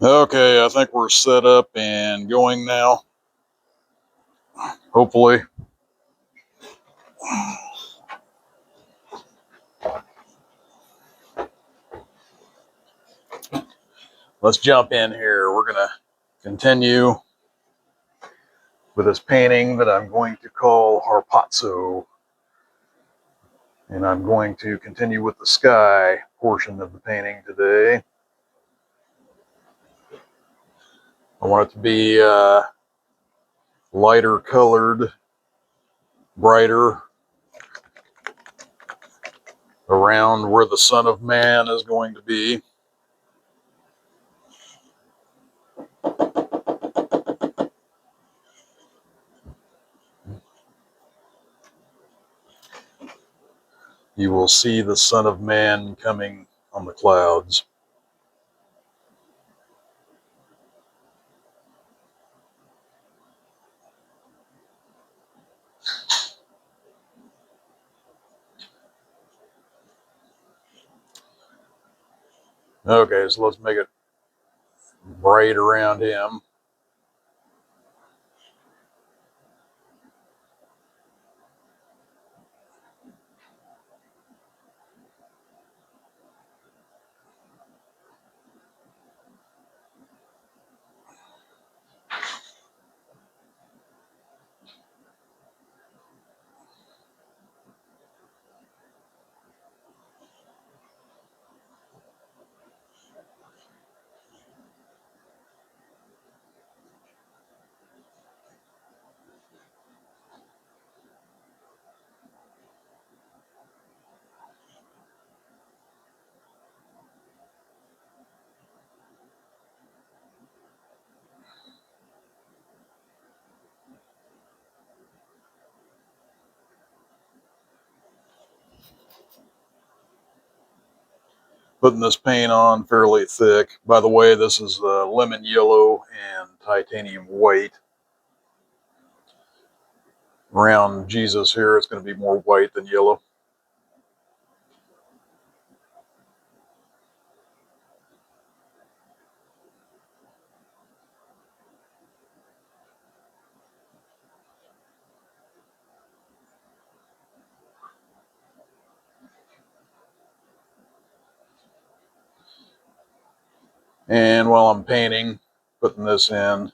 Okay, I think we're set up and going now. Hopefully. Let's jump in here. We're going to continue with this painting that I'm going to call HARPAZO. And I'm going to continue with the sky portion of the painting today. I want it to be lighter colored, brighter, around where the Son of Man is going to be. You will see the Son of Man coming on the clouds. Okay, so let's make it bright around him. Putting this paint on fairly thick. By the way, this is lemon yellow and titanium white. Around Jesus here, it's going to be more white than yellow. And while I'm painting, putting this in,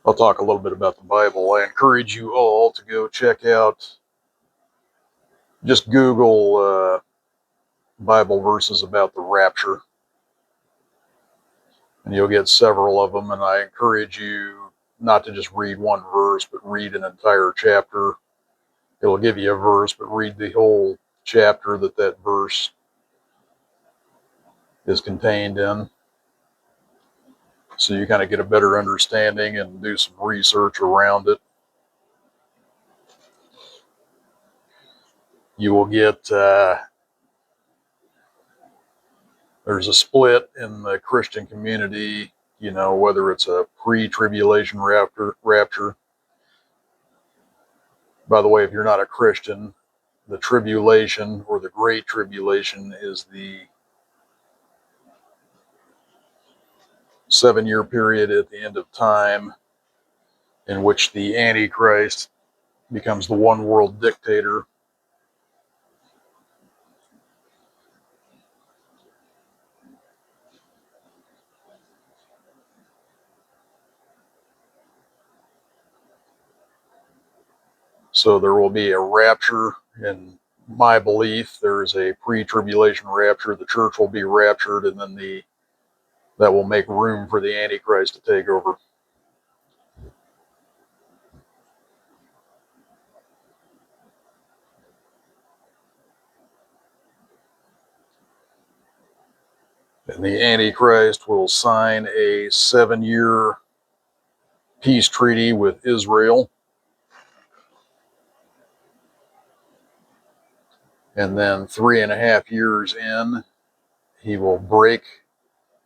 I'll talk a little bit about the Bible. I encourage you all to go check out, just Google Bible verses about the rapture, and you'll get several of them. And I encourage you not to just read one verse, but read an entire chapter. It'll give you a verse, but read the whole chapter that verse is contained in, so you kind of get a better understanding and do some research around it. You will get there's a split in the Christian community, whether it's a pre-tribulation rapture. By the way, if you're not a Christian, the tribulation or the great tribulation is the 7-year period at the end of time in which the Antichrist becomes the one world dictator. So there will be a rapture. In my belief, there is a pre-tribulation rapture. The church will be raptured, and then that will make room for the Antichrist to take over. And the Antichrist will sign a 7-year peace treaty with Israel. And then 3.5 years in, he will break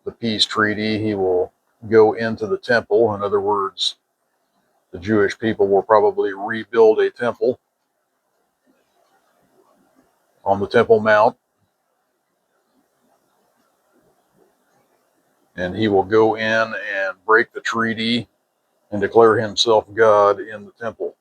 the peace treaty. He will go into the temple. In other words, the Jewish people will probably rebuild a temple on the Temple Mount. and he will go in and break the treaty and declare himself God in the temple.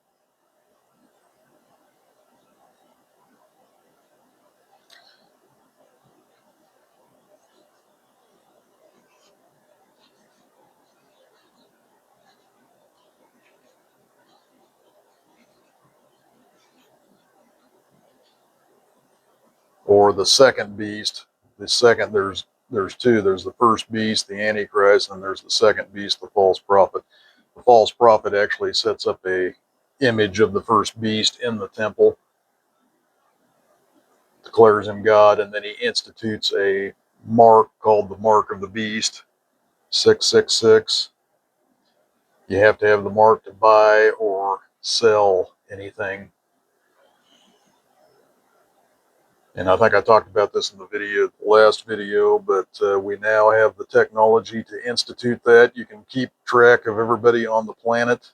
Or the second beast. There's two. There's the first beast, the Antichrist, and there's the second beast, the false prophet. The false prophet actually sets up a image of the first beast in the temple, declares him God, and then he institutes a mark called the mark of the beast, 666. You have to have the mark to buy or sell anything. And I think I talked about this in the last video, but we now have the technology to institute that. You can keep track of everybody on the planet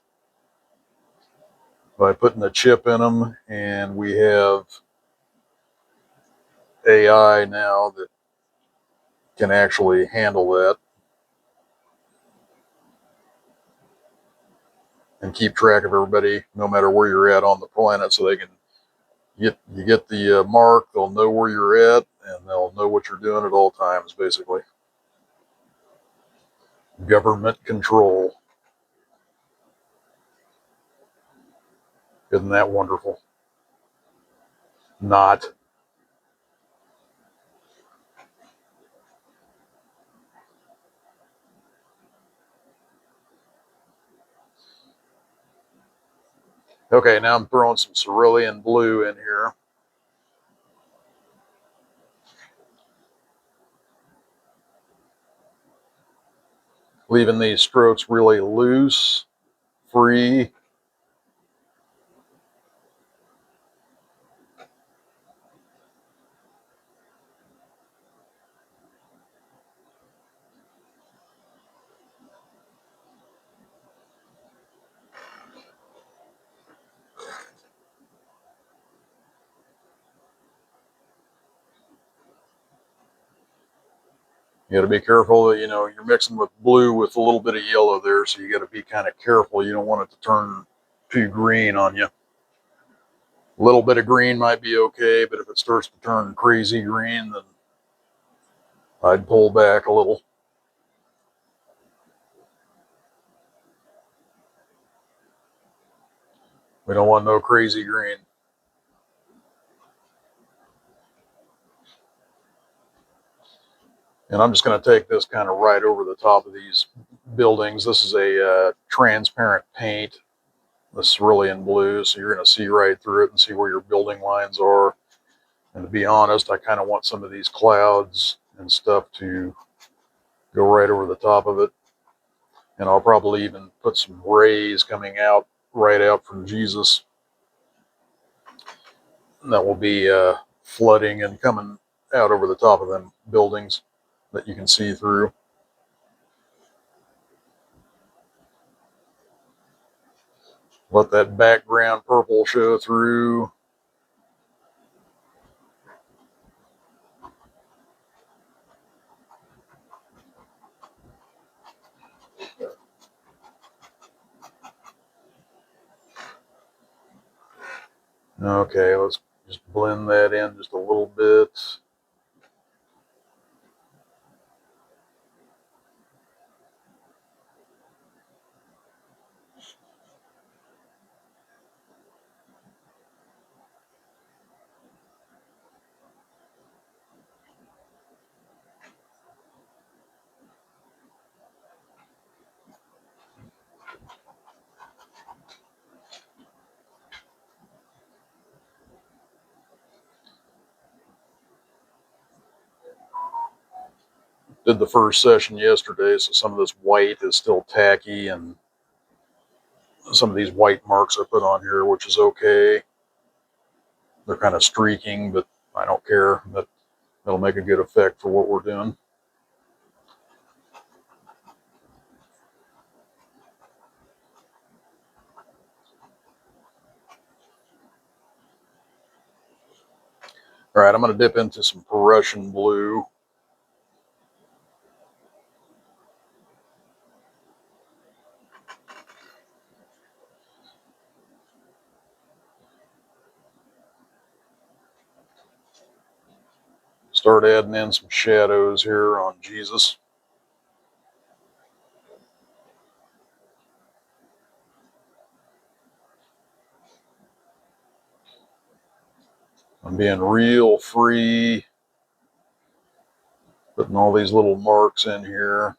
by putting a chip in them, and we have AI now that can actually handle that and keep track of everybody no matter where you're at on the planet, so they can get the mark, they'll know where you're at, and they'll know what you're doing at all times, basically. Government control. Isn't that wonderful? Not. Okay, now I'm throwing some cerulean blue in here. Leaving these strokes really loose, free. You got to be careful that, you're mixing with blue with a little bit of yellow there, so you got to be kind of careful. You don't want it to turn too green on you. A little bit of green might be okay, but if it starts to turn crazy green, then I'd pull back a little. We don't want no crazy green. And I'm just going to take this kind of right over the top of these buildings. This is a transparent paint. This is cerulean blue, so you're going to see right through it and see where your building lines are. And to be honest, I kind of want some of these clouds and stuff to go right over the top of it. And I'll probably even put some rays coming out right out from Jesus. And that will be flooding and coming out over the top of them buildings that you can see through. Let that background purple show through. Okay, let's just blend that in just a little bit. Did the first session yesterday, so some of this white is still tacky, and some of these white marks are put on here, which is okay. They're kind of streaking, but I don't care. That'll make a good effect for what we're doing. All right, I'm going to dip into some Prussian blue. Start adding in some shadows here on Jesus. I'm being real free, putting all these little marks in here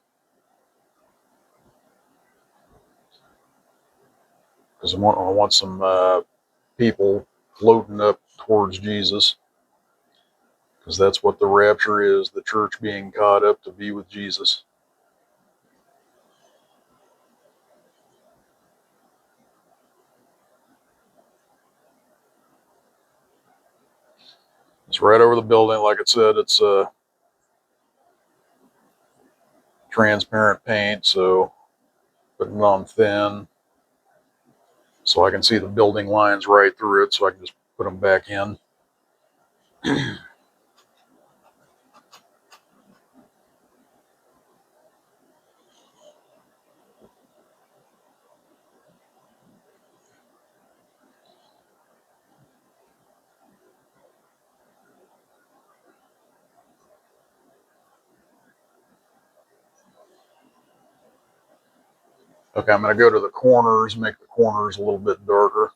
because I want some people floating up towards Jesus, because that's what the rapture is, the church being caught up to be with Jesus. It's right over the building. Like I said, it's transparent paint, so putting it on thin so I can see the building lines right through it, so I can just put them back in. Okay, I'm going to go to the corners, make the corners a little bit darker.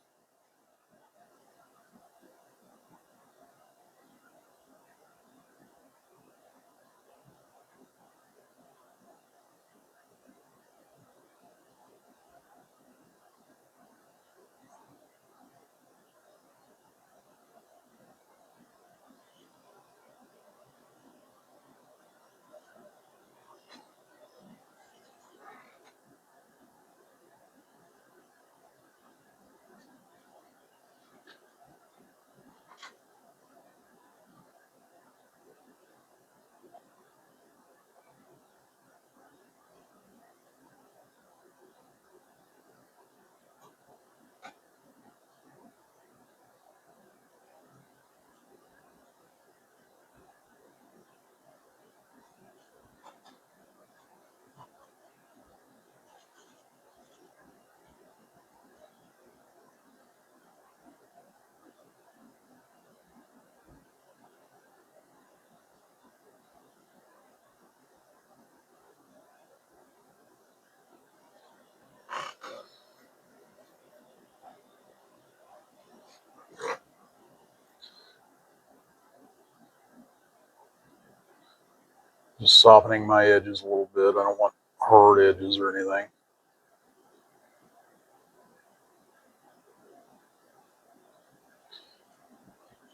Just softening my edges a little bit. I don't want hard edges or anything.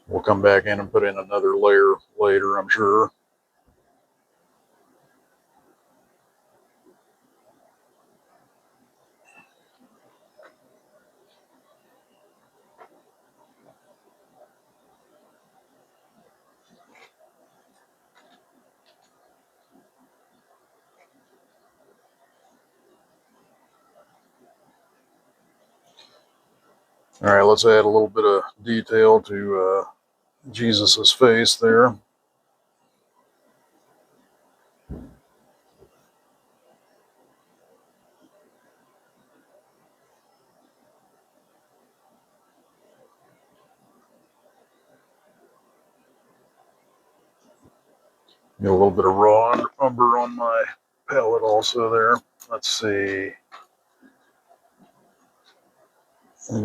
We'll come back in and put in another layer later, I'm sure. All right, let's add a little bit of detail to Jesus's face there. Get a little bit of raw umber on my palette also there. Let's see.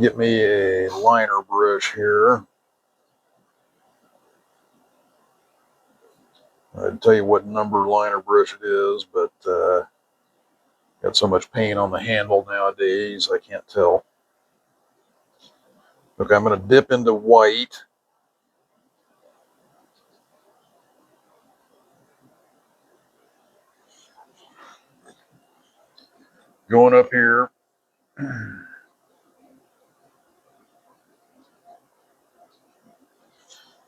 Get me a liner brush here. I'd tell you what number liner brush it is, but got so much paint on the handle nowadays, I can't tell. Okay, I'm going to dip into white. Going up here.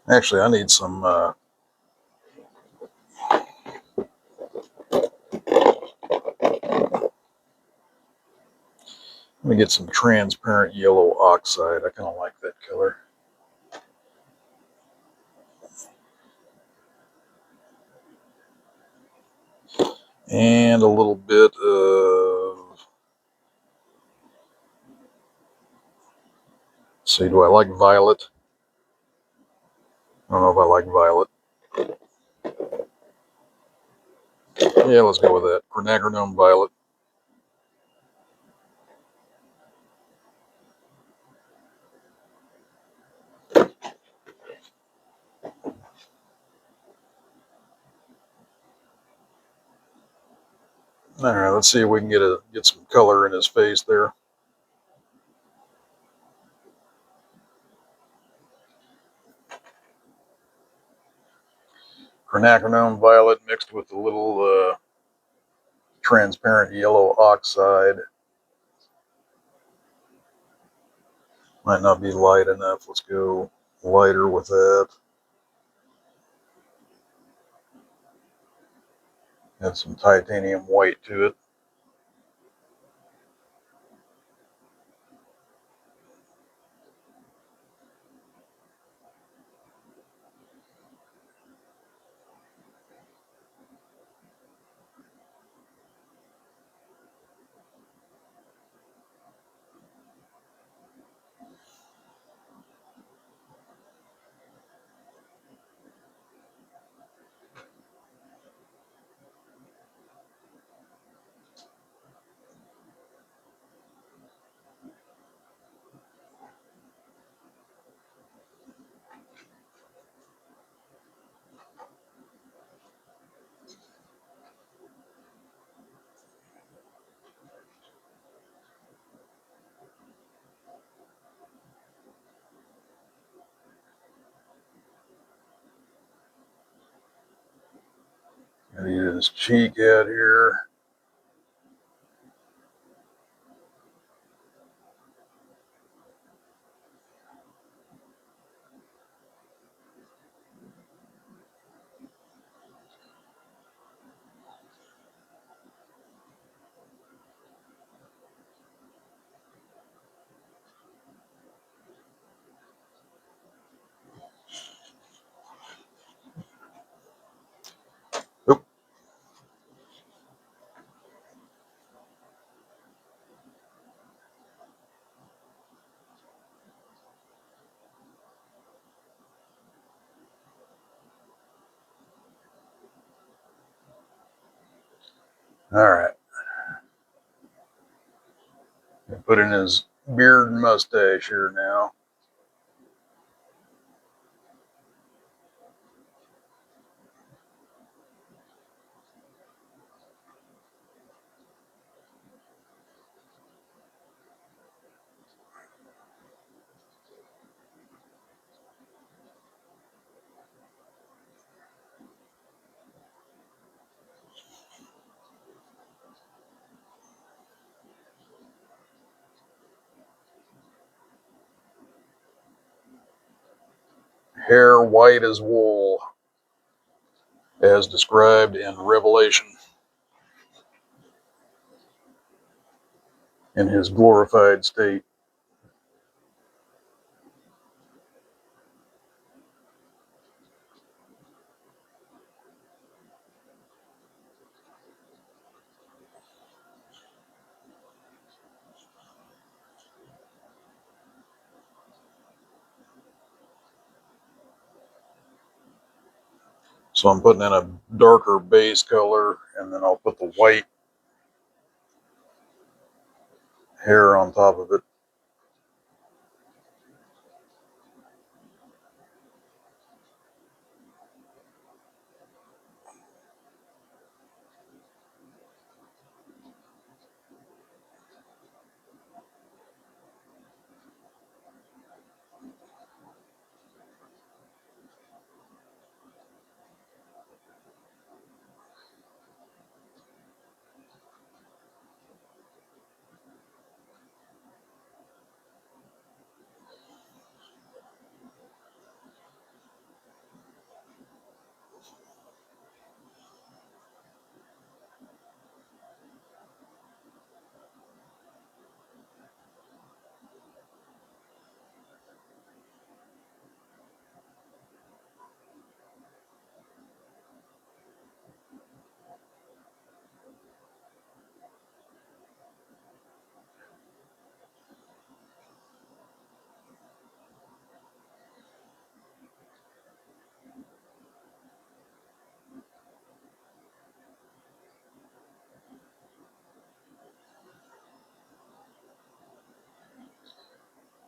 Actually, I need some let me get some transparent yellow oxide. I kind of like that color. And a little bit of, let's see, do I like violet? I don't know if I like violet. Yeah, let's go with that. Quinacridone violet. All right, let's see if we can get some color in his face there. Quinacridone violet mixed with a little transparent yellow oxide. Might not be light enough. Let's go lighter with that. Add some titanium white to it. Gonna get his cheek out here. Oop. All right. Put in his beard and mustache here now. Hair white as wool, as described in Revelation, in his glorified state. So I'm putting in a darker base color, and then I'll put the white hair on top of it.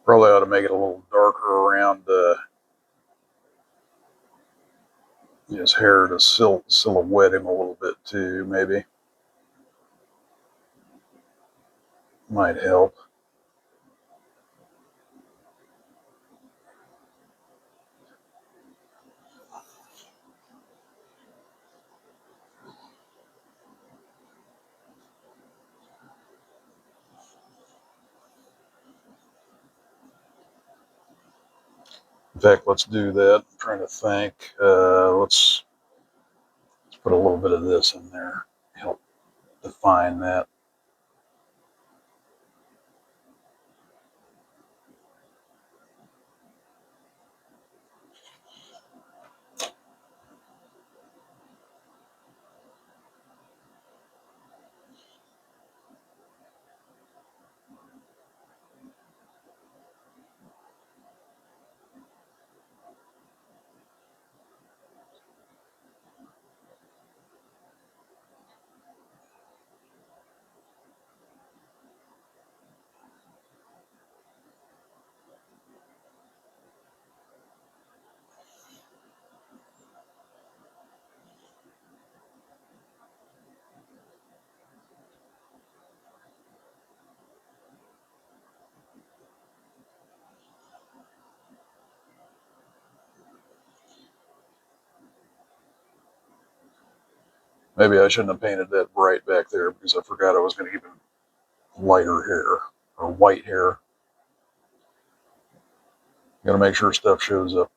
Probably ought to make it a little darker around his hair to silhouette him a little bit too, maybe. Might help. In fact, let's do that. I'm trying to think. Let's put a little bit of this in there. Help define that. Maybe I shouldn't have painted that bright back there because I forgot I was going to give him lighter hair or white hair. Got to make sure stuff shows up.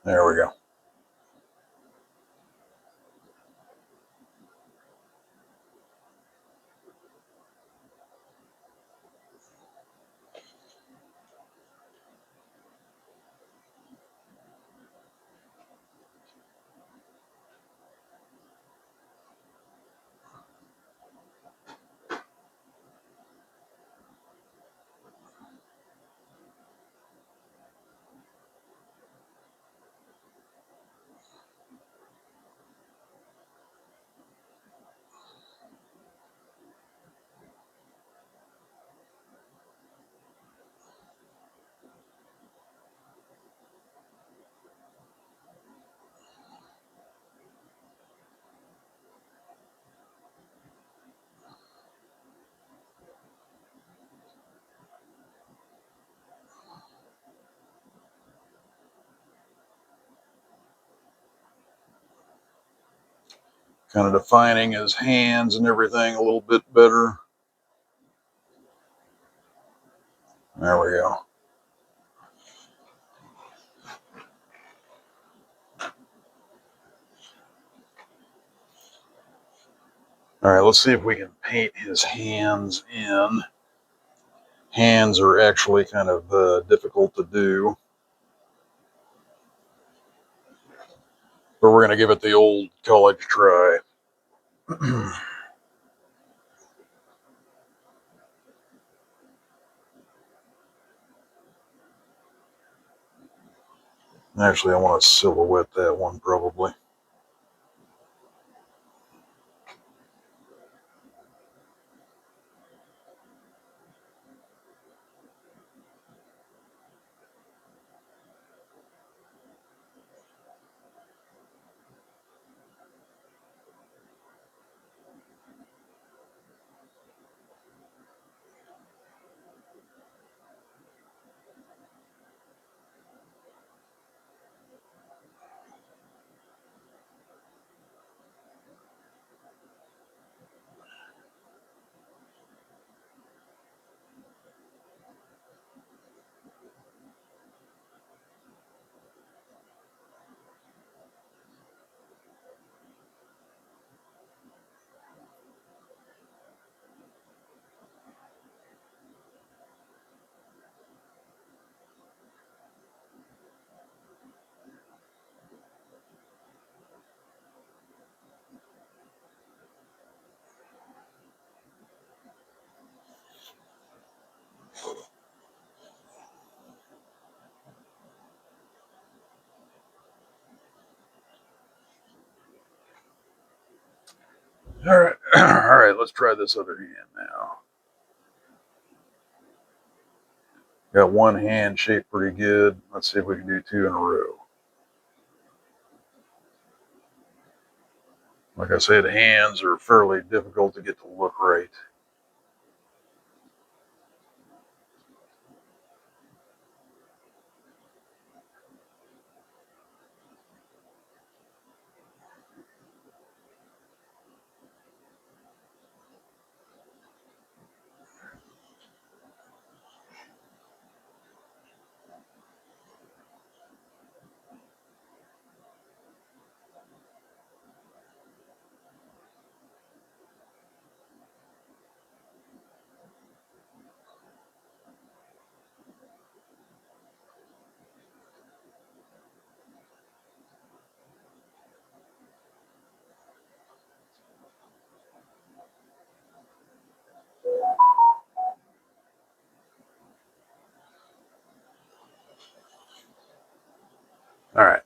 There we go. Kind of defining his hands and everything a little bit better. There we go. All right, let's see if we can paint his hands in. Hands are actually kind of difficult to do, but we're going to give it the old college try. Actually, I want to silhouette that one probably. All right, all right, let's try this other hand now. Got one hand shaped pretty good. Let's see if we can do two in a row. Like I said, hands are fairly difficult to get to look right. All right.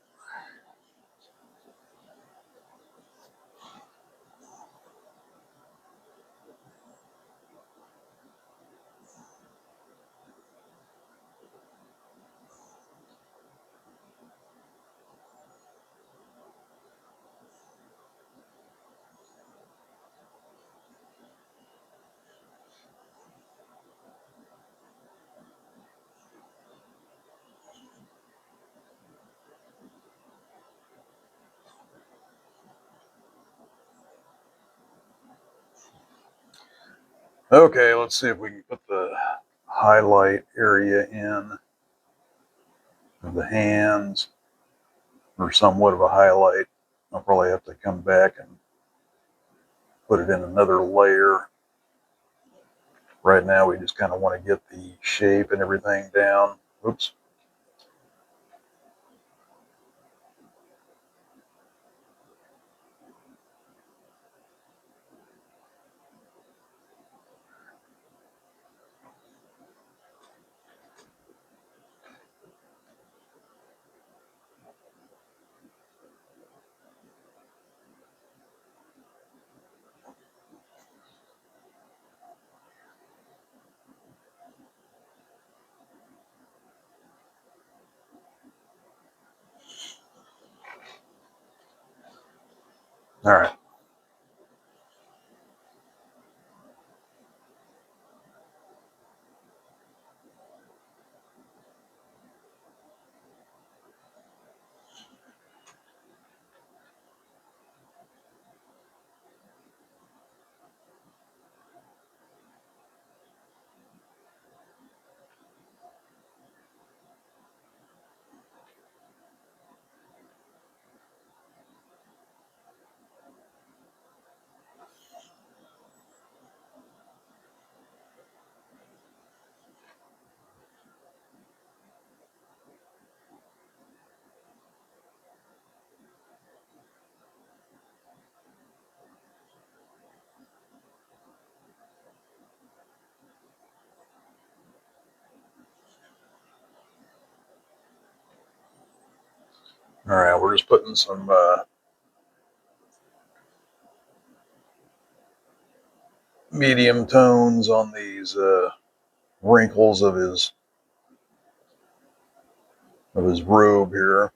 Okay, let's see if we can put the highlight area in of the hands, or somewhat of a highlight. I'll probably have to come back and put it in another layer. Right now, we just kind of want to get the shape and everything down. Oops. All right. All right, we're just putting some medium tones on these wrinkles of his robe here.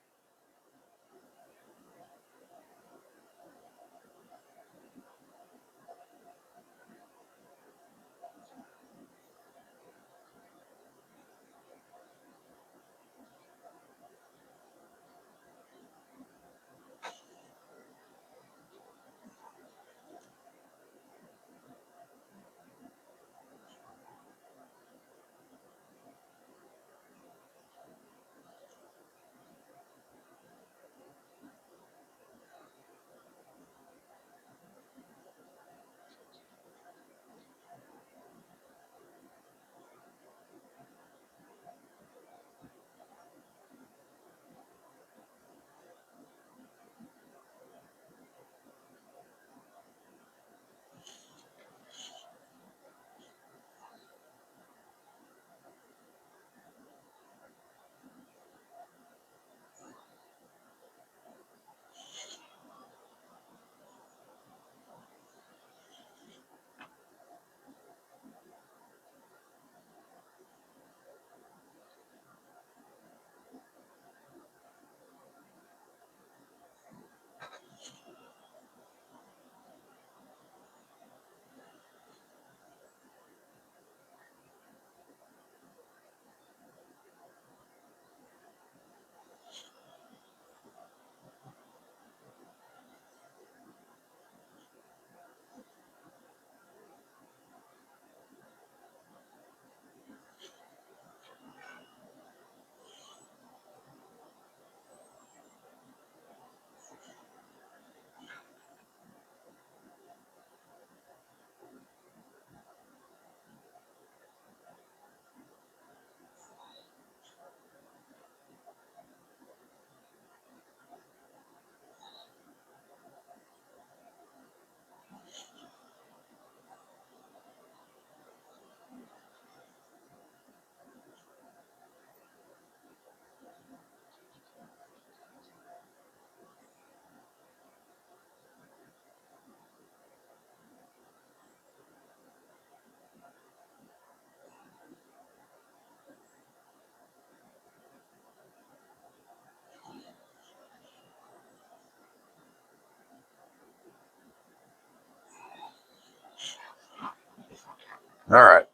All right.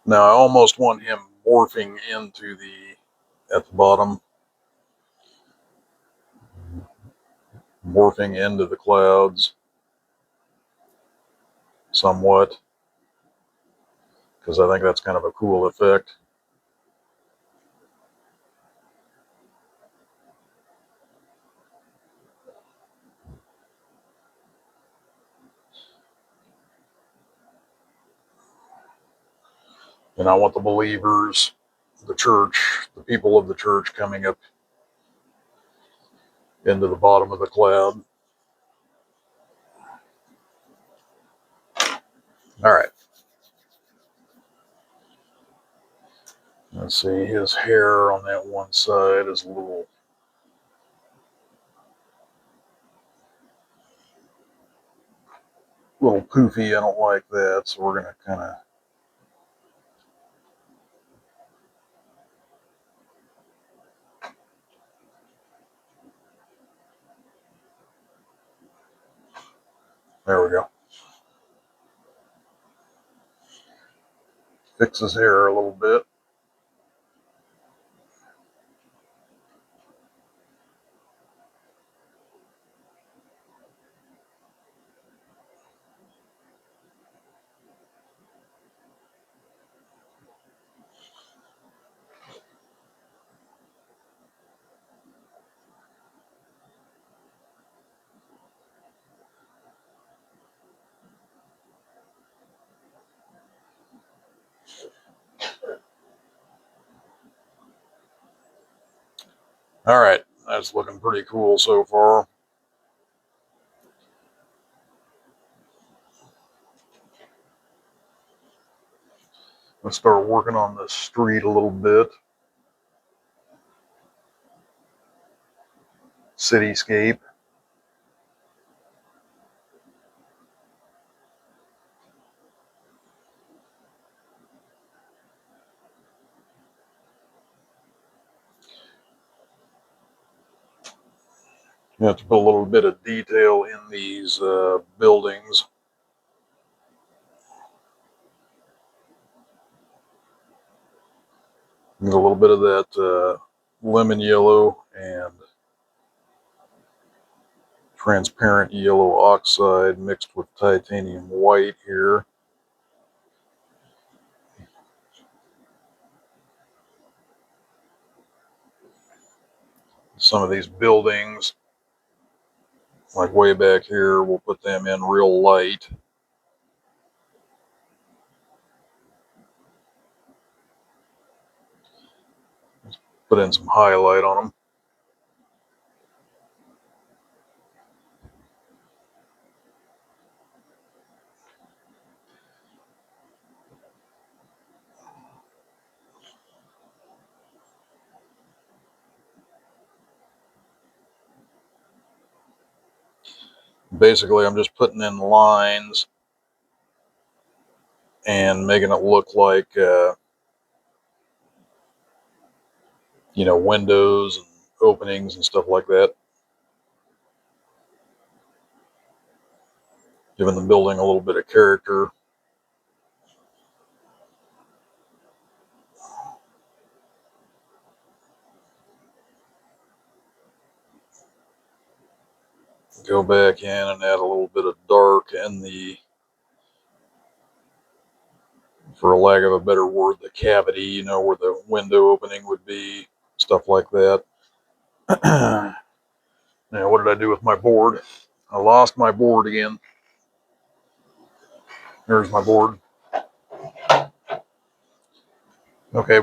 Now I almost want him morphing into at the bottom, morphing into the clouds somewhat, because I think that's kind of a cool effect. And I want the believers, the church, the people of the church coming up into the bottom of the cloud. All right. Let's see, his hair on that one side is a little poofy. I don't like that, so we're gonna kind of there we go. Fix his hair a little bit. All right, that's looking pretty cool so far. Let's start working on the street a little bit. Cityscape. You have to put a little bit of detail in these buildings. Get a little bit of that lemon yellow and transparent yellow oxide mixed with titanium white here. Some of these buildings, like way back here, we'll put them in real light. Put in some highlight on them. Basically, I'm just putting in lines and making it look like, windows and openings and stuff like that. Giving the building a little bit of character. Go back in and add a little bit of dark in for lack of a better word, the cavity, where the window opening would be, stuff like that. Now, what did I do with my board? I lost my board again. There's my board. Okay,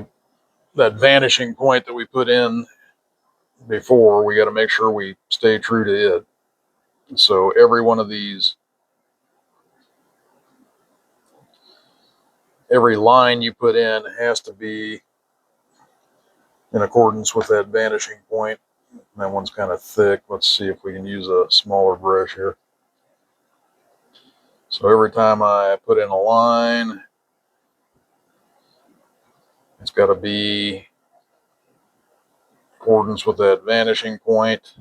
that vanishing point that we put in before, we got to make sure we stay true to it. So every one of these, every line you put in has to be in accordance with that vanishing point. That one's kind of thick. Let's see if we can use a smaller brush here. So every time I put in a line, got to be in accordance with that vanishing point,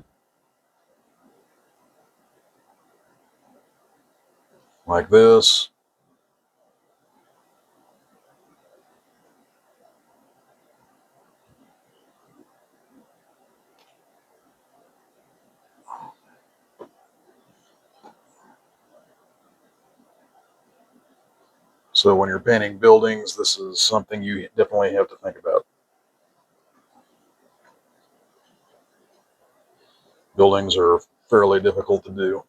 like this. So when you're painting buildings, this is something you definitely have to think about. Buildings are fairly difficult to do.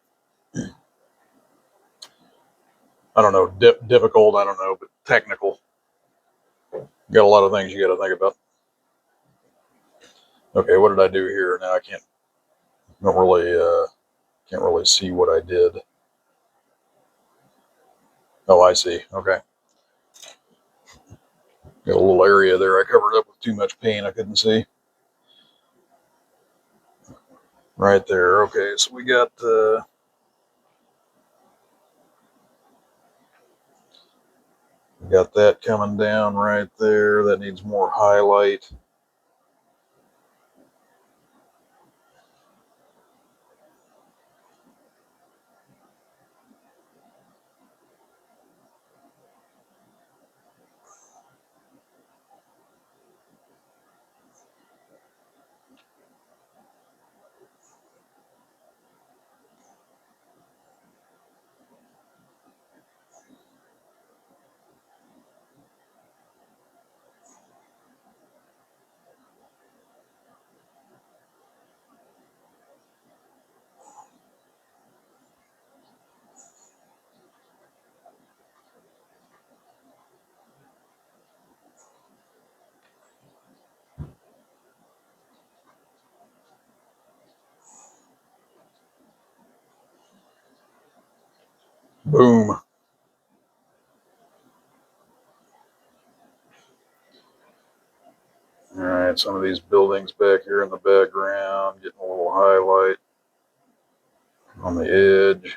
I don't know, difficult, I don't know, but technical. You got a lot of things you got to think about. Okay, what did I do here? Now I can't really see what I did. Oh, I see. Okay. Got a little area there I covered up with too much paint I couldn't see. Right there. Okay, so we got that coming down right there. That needs more highlight. Boom. All right, some of these buildings back here in the background, getting a little highlight on the edge.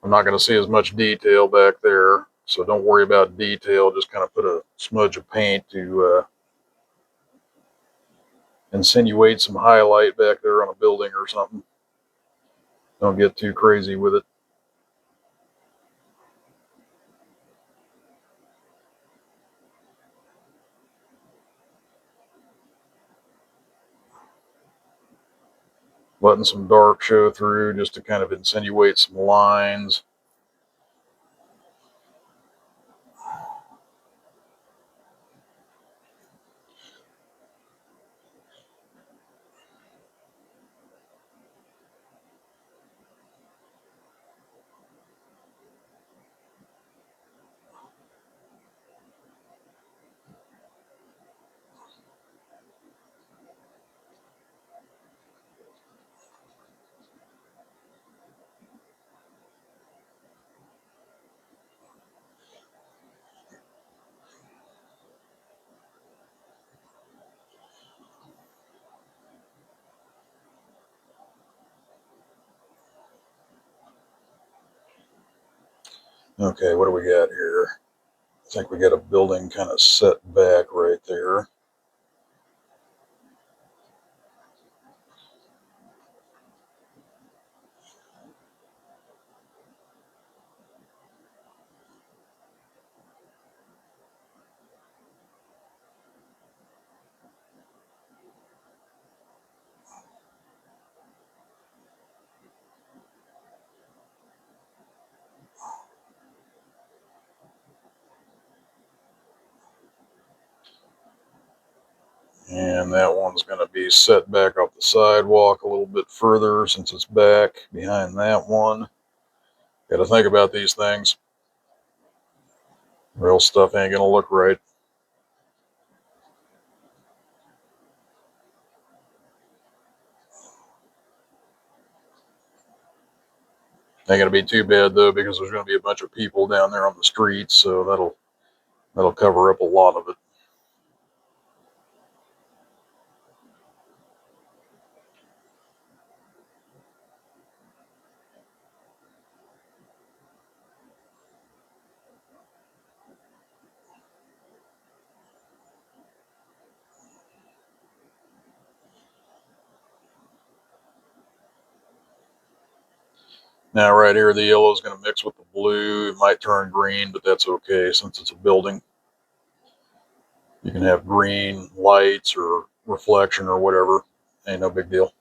I'm not going to see as much detail back there, so don't worry about detail. Just kind of put a smudge of paint to insinuate some highlight back there on a building or something. Don't get too crazy with it. Letting some dark show through just to kind of insinuate some lines. Okay, what do we got here? I think we got a building kind of set back right there. And that one's going to be set back off the sidewalk a little bit further since it's back behind that one. Got to think about these things. Real stuff ain't going to look right. Ain't going to be too bad though, because there's going to be a bunch of people down there on the streets, so that'll cover up a lot of it. Now right here, the yellow is going to mix with the blue. It might turn green, but that's okay since it's a building. You can have green lights or reflection or whatever. Ain't no big deal.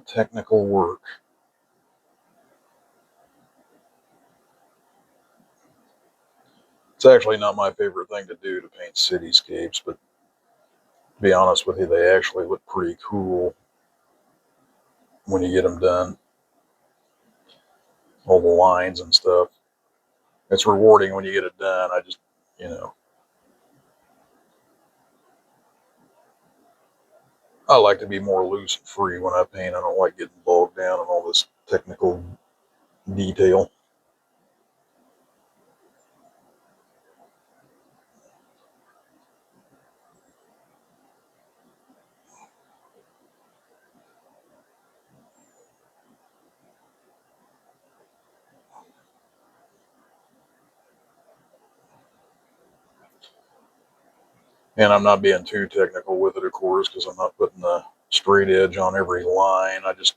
Technical work. It's actually not my favorite thing to do to paint cityscapes, but to be honest with you, they actually look pretty cool when you get them done. All the lines and stuff. It's rewarding when you get it done. I just, you know, I like to be more loose and free when I paint. I don't like getting bogged down in all this technical detail. And I'm not being too technical with it, of course, because I'm not putting the straight edge on every line. I just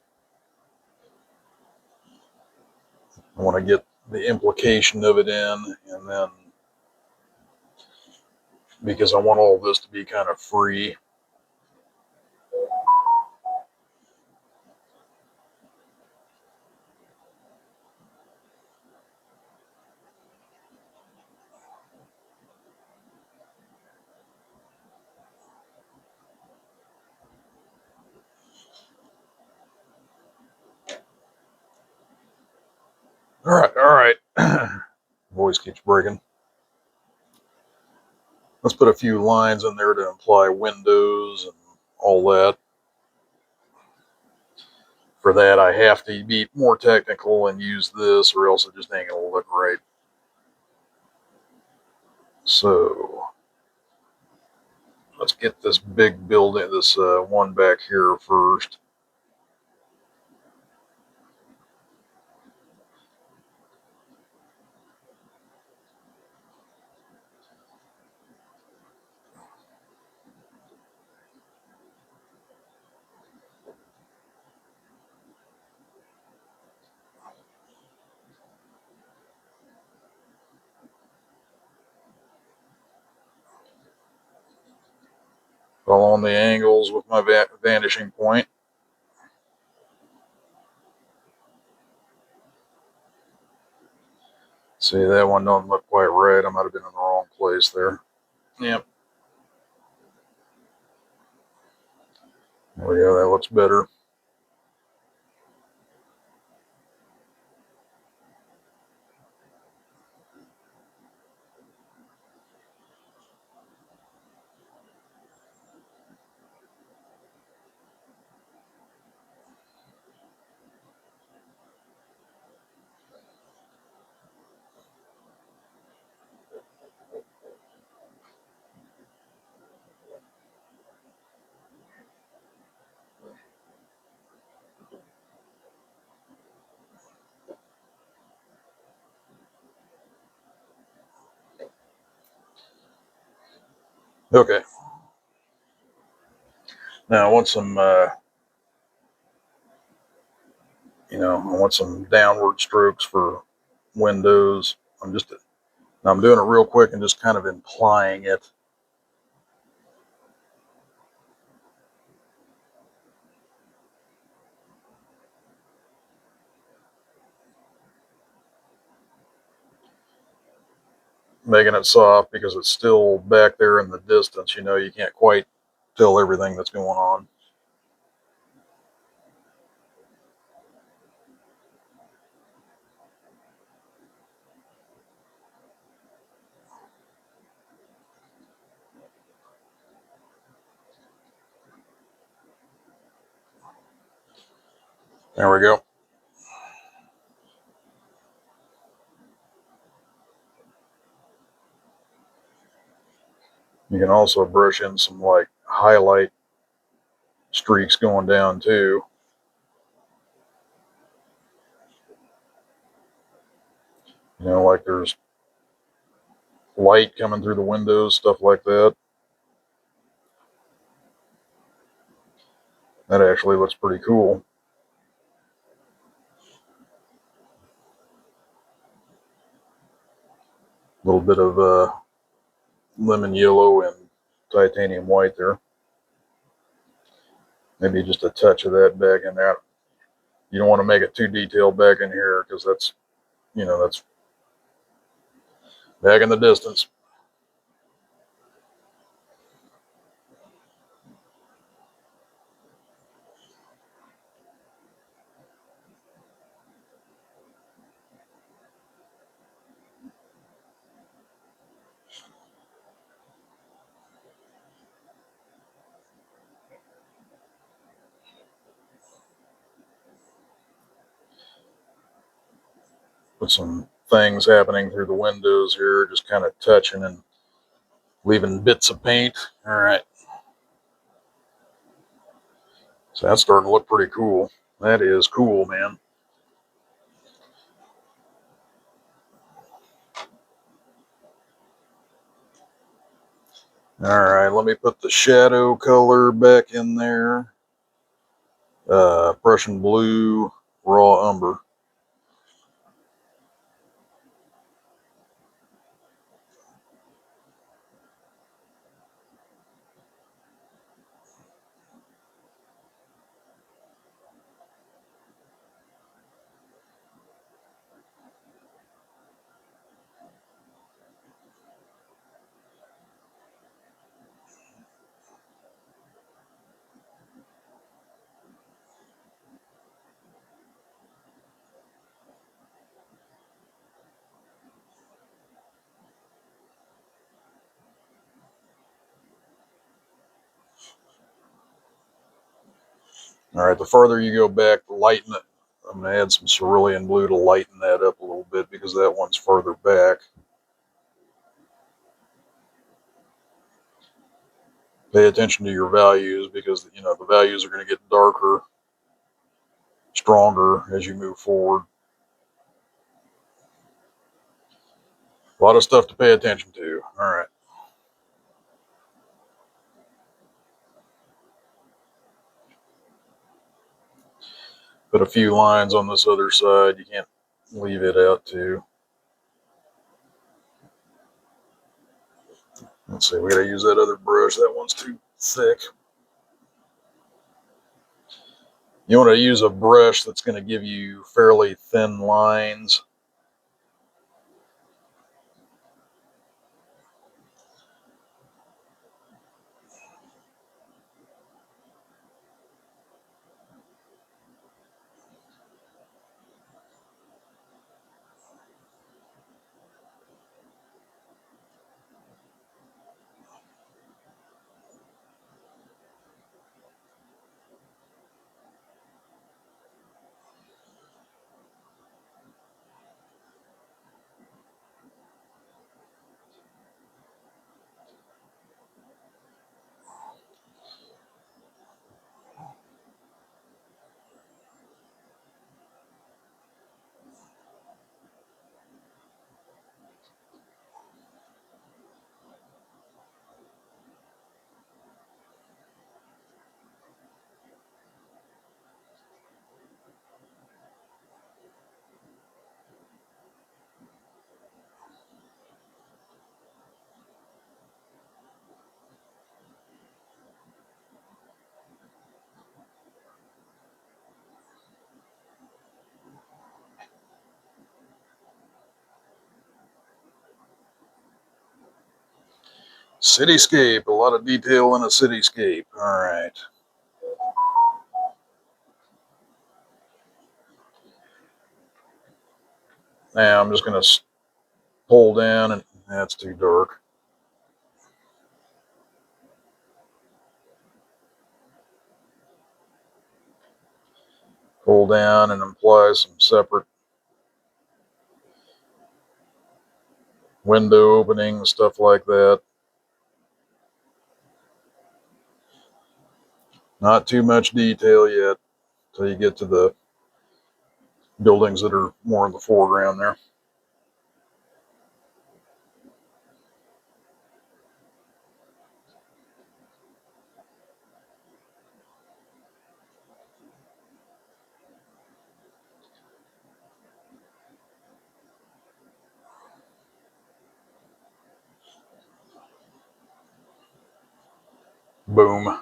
want to get the implication of it in, and then because I want all this to be kind of free. All right. Voice keeps breaking. Let's put a few lines in there to imply windows and all that. For that, I have to be more technical and use this, or else it just ain't gonna look right. So let's get this big building, this one back here first. Following the angles with my vanishing point. See, that one don't look quite right. I might have been in the wrong place there. Yep. There we go. That looks better. Okay. Now I want some, I want some downward strokes for windows. I'm doing it real quick and just kind of implying it. Making it soft because it's still back there in the distance. You can't quite tell everything that's going on. There we go. You can also brush in some like highlight streaks going down too. Like there's light coming through the windows, stuff like that. That actually looks pretty cool. A little bit of lemon yellow and titanium white there. Maybe just a touch of that back in there. You don't want to make it too detailed back in here because that's back in the distance. With some things happening through the windows here, just kind of touching and leaving bits of paint. All right. So that's starting to look pretty cool. That is cool, man. All right, let me put the shadow color back in there. Prussian blue, raw umber. All right, the farther you go back, the lighten it. I'm going to add some cerulean blue to lighten that up a little bit because that one's farther back. Pay attention to your values because, the values are going to get darker, stronger as you move forward. A lot of stuff to pay attention to. All right. Put a few lines on this other side. You can't leave it out too. Let's see, we got to use that other brush. That one's too thick. You want to use a brush that's going to give you fairly thin lines. Cityscape, a lot of detail in a cityscape. All right. Now I'm just going to pull down, and that's too dark. Pull down and apply some separate window openings, stuff like that. Not too much detail yet until you get to the buildings that are more in the foreground there. Boom.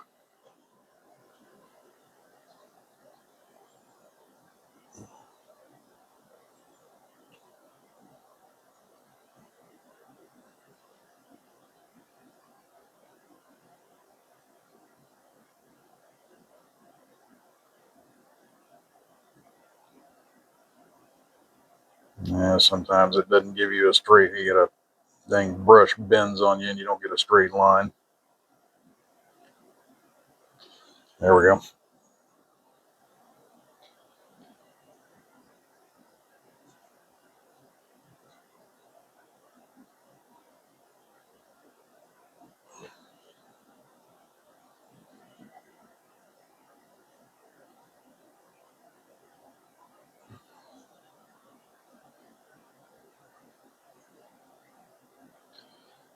Yeah, sometimes it doesn't give you a straight, you get a dang brush bends on you and you don't get a straight line. There we go.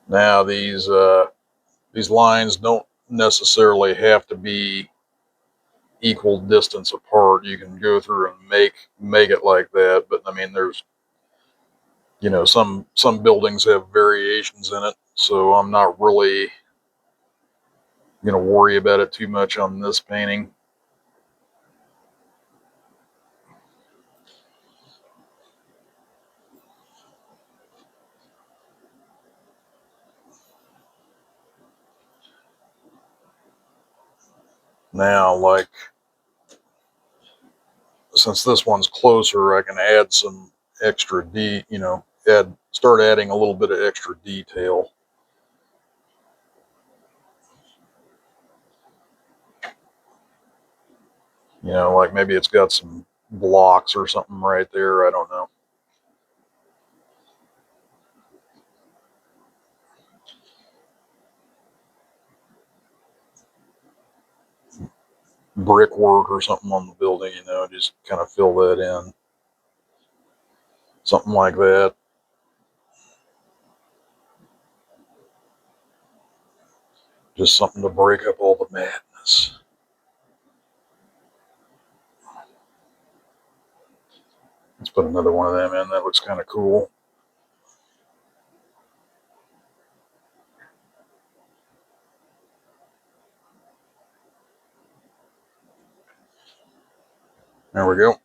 Now these lines don't necessarily have to be equal distance apart. You can go through and make it like that, but I mean there's some buildings have variations in it, so I'm not really gonna worry about it too much on this painting. Now, like, since this one's closer, I can add some extra start adding a little bit of extra detail. Like maybe it's got some blocks or something right there. I don't know. Brickwork or something on the building, just kind of fill that in. Something like that. Just something to break up all the madness. Let's put another one of them in. That looks kind of cool. There we go.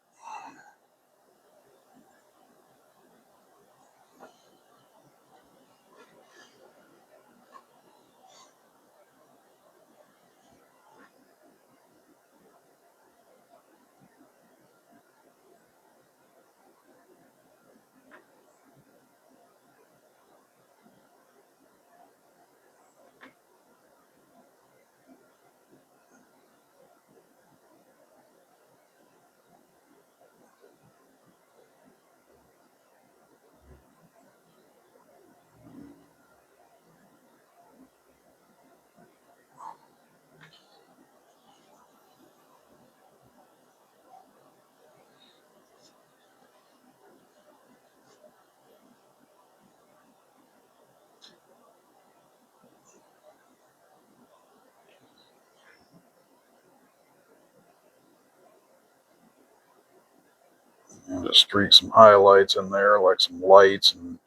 And just streak some highlights in there, like some lights and,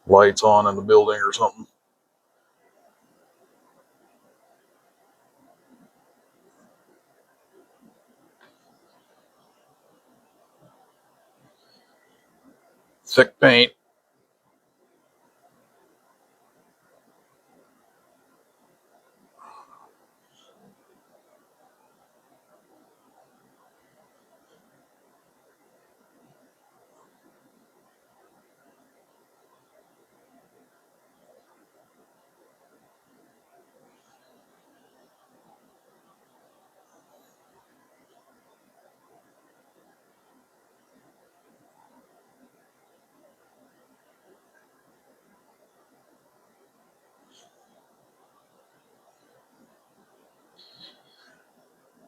lights on in the building or something. Thick paint.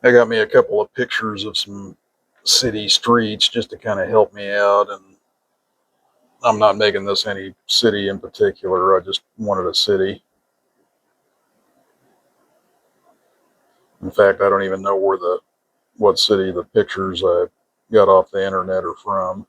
I got me a couple of pictures of some city streets just to kind of help me out, and I'm not making this any city in particular. I just wanted a city. In fact, I don't even know what city the pictures I got off the internet are from.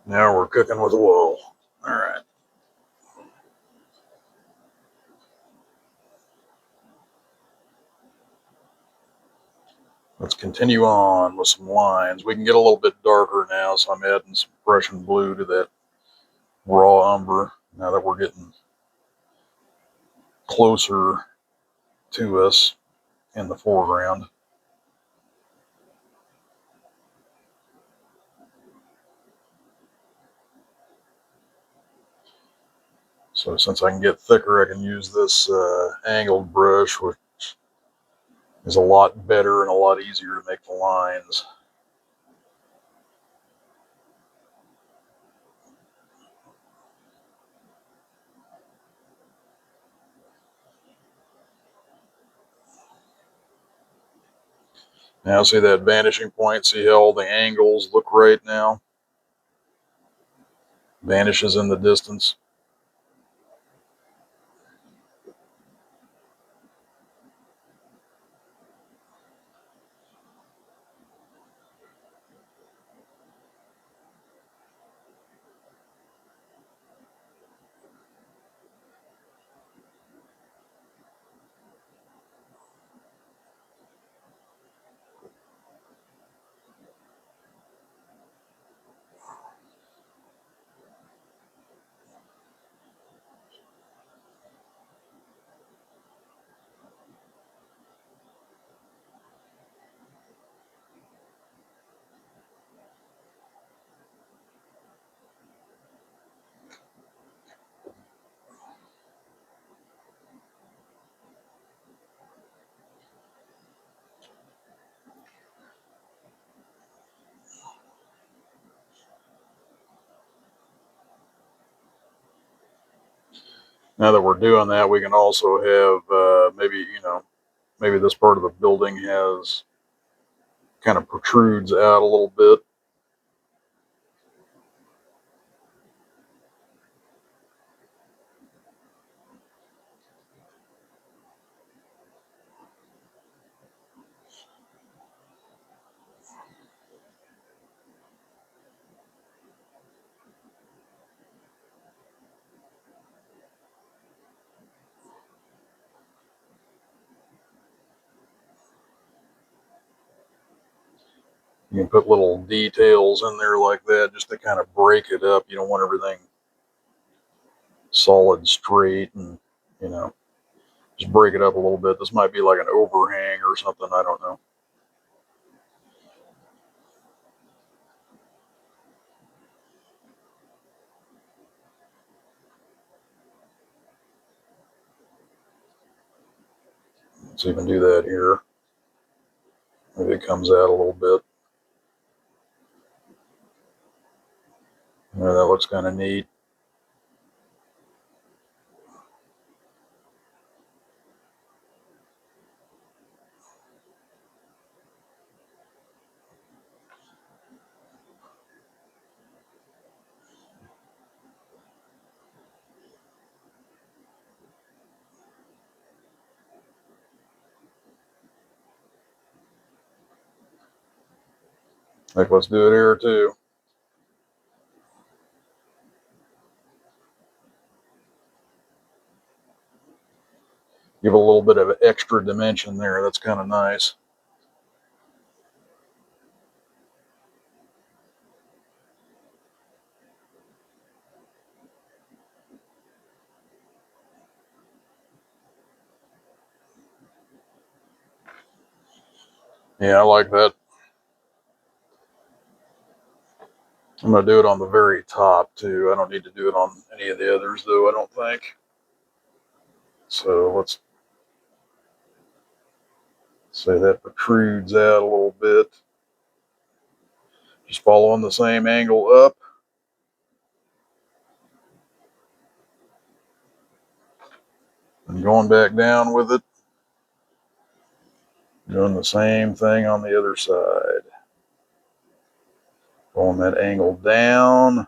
Now we're cooking with wool. All right. Let's continue on with some lines. We can get a little bit darker now, so I'm adding some Prussian blue to that raw umber now that we're getting closer to us in the foreground. So since I can get thicker, I can use this angled brush, which is a lot better and a lot easier to make the lines. Now see that vanishing point? See how all the angles look right now? Vanishes in the distance. Now that we're doing that, we can also have maybe this part of the building has kind of protrudes out a little bit. You can put little details in there like that just to kind of break it up. You don't want everything solid straight, and you know, just break it up a little bit. This might be like an overhang or something. I don't know. Let's even do that here. Maybe it comes out a little bit. Yeah, that looks kind of neat. Like, let's do it here too. Give a little bit of extra dimension there. That's kind of nice. Yeah, I like that. I'm going to do it on the very top too. I don't need to do it on any of the others though, I don't think. So let's say that protrudes out a little bit. Just following the same angle up. And going back down with it. Doing the same thing on the other side. Pulling that angle down.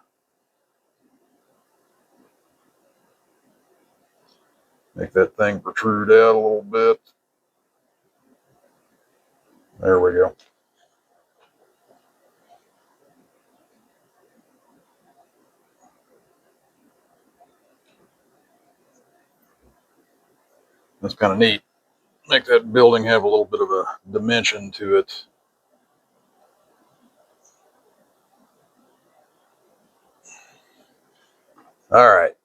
Make that thing protrude out a little bit. There we go. That's kind of neat. Make that building have a little bit of a dimension to it. All right.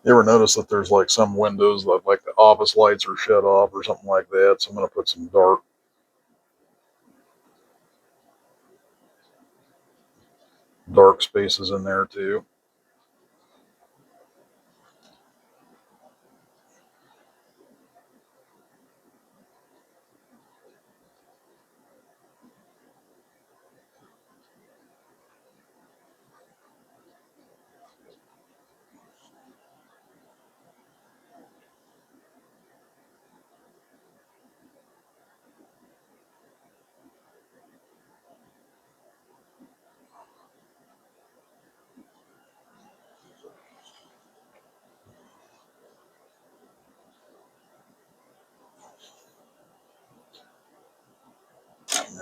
You ever notice that there's like some windows that like the office lights are shut off or something like that? So I'm going to put some dark spaces in there too.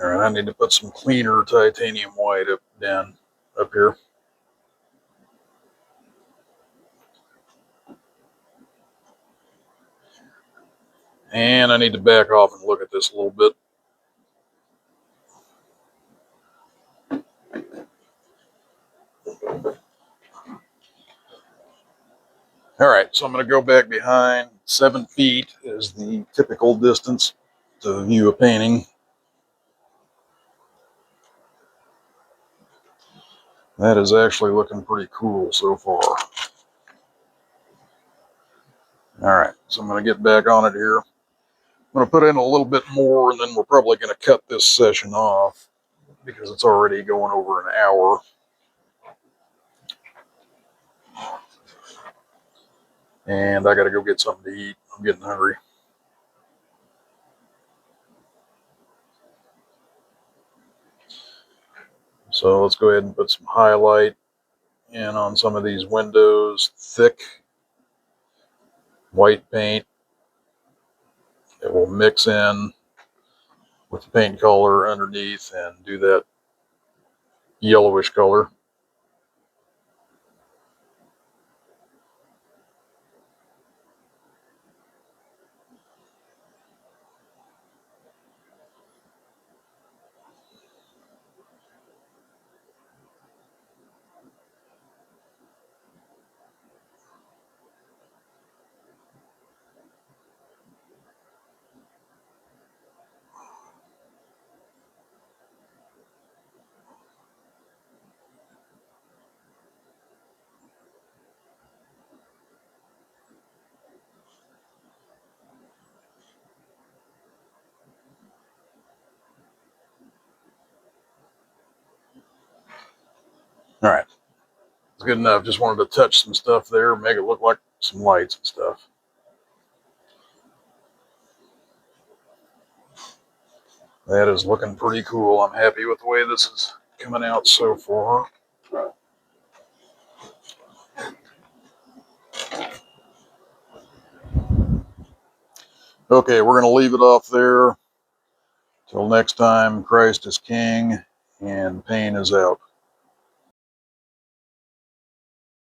All right, I need to put some cleaner titanium white up here. And I need to back off and look at this a little bit. All right, so I'm going to go back behind. 7 feet is the typical distance to view a painting. That is actually looking pretty cool so far. All right, so I'm going to get back on it here. I'm going to put in a little bit more, and then we're probably going to cut this session off because it's already going over an hour. And I got to go get something to eat. I'm getting hungry. So let's go ahead and put some highlight in on some of these windows. Thick white paint. It will mix in with the paint color underneath and do that yellowish color. All right, it's good enough. Just wanted to touch some stuff there, make it look like some lights and stuff. That is looking pretty cool. I'm happy with the way this is coming out so far. Okay, we're going to leave it off there. Till next time, Christ is King, and Paine is out.